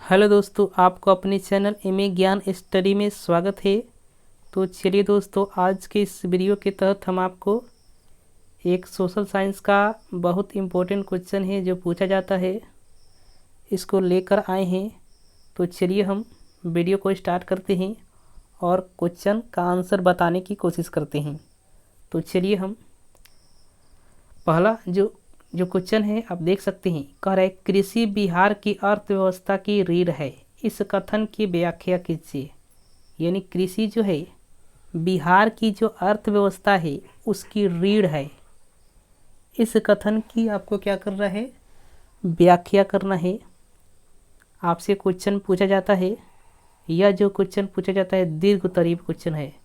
Hello दोस्तों, आपको अपने चैनल एमए ज्ञान स्टडी में स्वागत है। तो चलिए दोस्तों, आज के इस वीडियो के तहत हम आपको एक सोशल साइंस का बहुत इम्पोर्टेंट क्वेश्चन है जो पूछा जाता है, इसको लेकर आए हैं। तो चलिए हम वीडियो को स्टार्ट करते हैं और क्वेश्चन का आंसर बताने की कोशिश करते हैं। तो चलिए हम पहला जो क्वेश्चन है आप देख सकते हैं। कह रहा है कृषि बिहार की अर्थव्यवस्था की रीढ़ है, इस कथन की व्याख्या कीजिए। यानी कृषि जो है बिहार की जो अर्थव्यवस्था है उसकी रीढ़ है। इस कथन की आपको क्या करना है, व्याख्या करना है। आपसे क्वेश्चन पूछा जाता है, यह जो क्वेश्चन पूछा जाता है दीर्घ उत्तरीय क्वेश्चन है,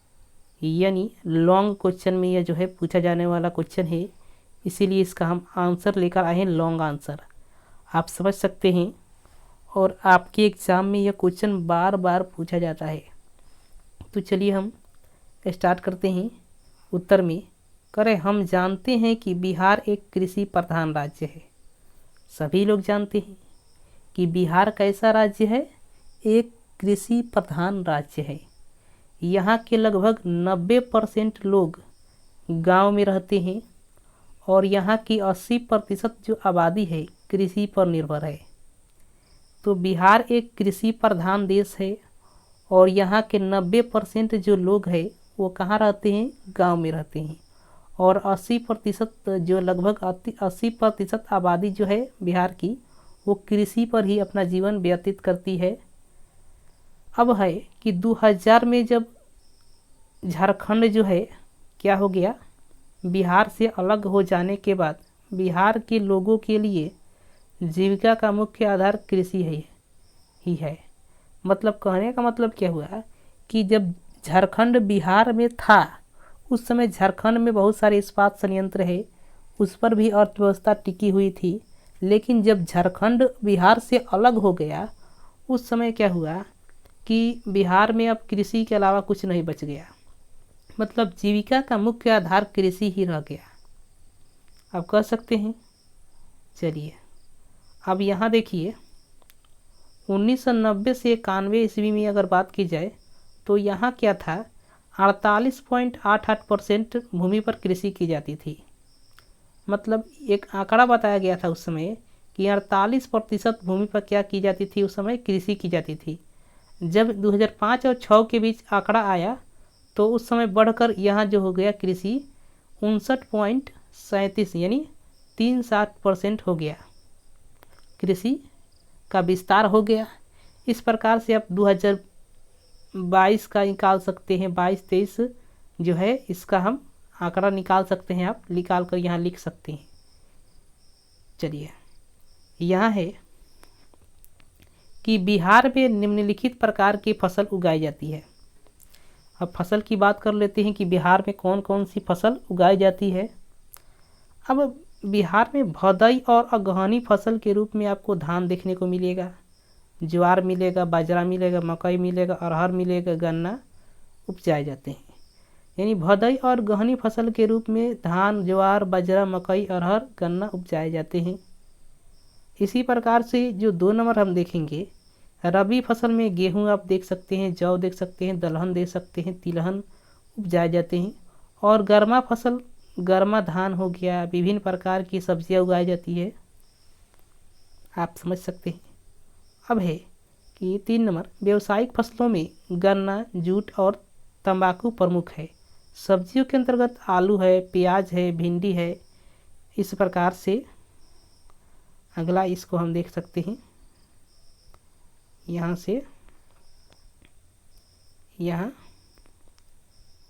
यानी लॉन्ग क्वेश्चन में यह जो है पूछा जाने वाला क्वेश्चन है, इसीलिए इसका हम आंसर लेकर आए हैं लॉन्ग आंसर। आप समझ सकते हैं, और आपके एग्ज़ाम में यह क्वेश्चन बार बार पूछा जाता है। तो चलिए हम स्टार्ट करते हैं। उत्तर में करें, हम जानते हैं कि बिहार एक कृषि प्रधान राज्य है। सभी लोग जानते हैं कि बिहार कैसा राज्य है, एक कृषि प्रधान राज्य है। यहाँ के लगभग 90% लोग गांव में रहते हैं और यहाँ की 80% जो आबादी है कृषि पर निर्भर है। तो बिहार एक कृषि प्रधान देश है और यहाँ के 90% जो लोग हैं वो कहाँ रहते हैं, गांव में रहते हैं। और 80% जो लगभग 80% आबादी जो है बिहार की वो कृषि पर ही अपना जीवन व्यतीत करती है। अब है कि 2000 में जब झारखंड जो है क्या हो गया, बिहार से अलग हो जाने के बाद बिहार के लोगों के लिए जीविका का मुख्य आधार कृषि ही है। मतलब कहने का मतलब क्या हुआ कि जब झारखंड बिहार में था उस समय झारखंड में बहुत सारे इस्पात संयंत्र है, उस पर भी अर्थव्यवस्था टिकी हुई थी। लेकिन जब झारखंड बिहार से अलग हो गया उस समय क्या हुआ कि बिहार में अब कृषि के अलावा कुछ नहीं बच गया। मतलब जीविका का मुख्य आधार कृषि ही रह गया, आप कह सकते हैं। चलिए अब यहाँ देखिए, 1990 से 91 ईस्वी में अगर बात की जाए तो यहाँ क्या था, 48.88% भूमि पर कृषि की जाती थी। मतलब एक आंकड़ा बताया गया था उस समय कि 48% भूमि पर क्या की जाती थी, उस समय कृषि की जाती थी। जब 2005 और 6 के बीच आंकड़ा आया तो उस समय बढ़कर यहाँ जो हो गया कृषि 59.37 यानी 63% हो गया, कृषि का विस्तार हो गया। इस प्रकार से आप 2022 का निकाल सकते हैं, 22-23 जो है इसका हम आंकड़ा निकाल सकते हैं, आप निकाल कर यहाँ लिख सकते हैं। चलिए यहाँ है कि बिहार में निम्नलिखित प्रकार की फसल उगाई जाती है। अब फसल की बात कर लेते हैं कि बिहार में कौन कौन सी फसल उगाई जाती है। अब बिहार में भदई और अगहनी फसल के रूप में आपको धान देखने को मिलेगा, ज्वार मिलेगा, बाजरा मिलेगा, मकई मिलेगा, अरहर मिलेगा, गन्ना उपजाए जाते हैं। यानी भदई और गहनी फसल के रूप में धान, ज्वार, बाजरा, मकई, अरहर, गन्ना उपजाए जाते हैं। इसी प्रकार से जो 2 नंबर हम देखेंगे, रबी फसल में गेहूं आप देख सकते हैं, जौ देख सकते हैं, दलहन देख सकते हैं, तिलहन उपजाए जाते हैं। और गर्मा फसल, गर्मा धान हो गया, विभिन्न प्रकार की सब्जियां उगाई जाती है, आप समझ सकते हैं। अब है कि 3 नंबर, व्यावसायिक फसलों में गन्ना, जूट और तंबाकू प्रमुख है। सब्जियों के अंतर्गत आलू है, प्याज है, भिंडी है। इस प्रकार से अगला इसको हम देख सकते हैं, यहाँ से यहाँ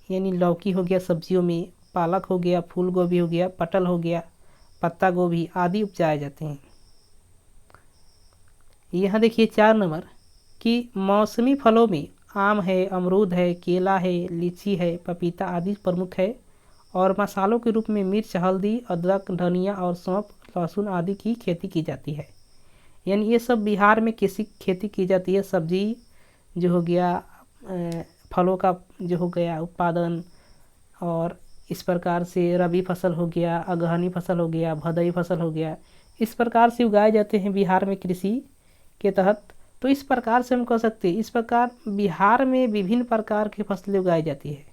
यानी लौकी हो गया सब्जियों में, पालक हो गया, फूल गोभी हो गया, पटल हो गया, पत्ता गोभी आदि उपजाए जाते हैं। यहाँ देखिए 4 नंबर कि मौसमी फलों में आम है, अमरूद है, केला है, लीची है, पपीता आदि प्रमुख है। और मसालों के रूप में मिर्च, हल्दी, अदरक, धनिया और सौंफ, लहसुन आदि की खेती की जाती है। यानी ये सब बिहार में किसी खेती की जाती है। सब्जी जो हो गया, फलों का जो हो गया उत्पादन, और इस प्रकार से रबी फसल हो गया, अगहनी फसल हो गया, भदई फसल हो गया, इस प्रकार से उगाए जाते हैं बिहार में कृषि के तहत। तो इस प्रकार से हम कह सकते हैं, इस प्रकार बिहार में विभिन्न प्रकार की फसलें उगाई जाती है।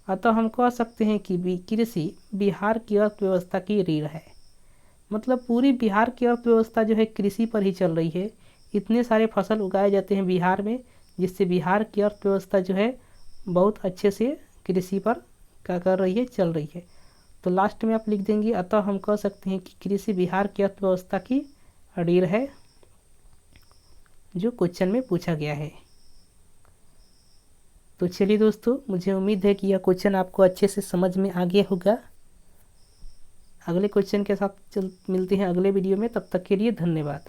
अतः हम कह सकते हैं कि कृषि बिहार की अर्थव्यवस्था की रीढ़ है। मतलब पूरी बिहार की अर्थव्यवस्था जो है कृषि पर ही चल रही है। इतने सारे फसल उगाए जाते हैं बिहार में, जिससे बिहार की अर्थव्यवस्था जो है बहुत अच्छे से कृषि पर क्या कर रही है, चल रही है। तो लास्ट में आप लिख देंगे, अतः हम कह सकते हैं कि कृषि बिहार की अर्थव्यवस्था की रीढ़ है, जो क्वेश्चन में पूछा गया है। तो चलिए दोस्तों, मुझे उम्मीद है कि यह क्वेश्चन आपको अच्छे से समझ में आ गया होगा। अगले क्वेश्चन के साथ मिलते हैं अगले वीडियो में। तब तक के लिए धन्यवाद।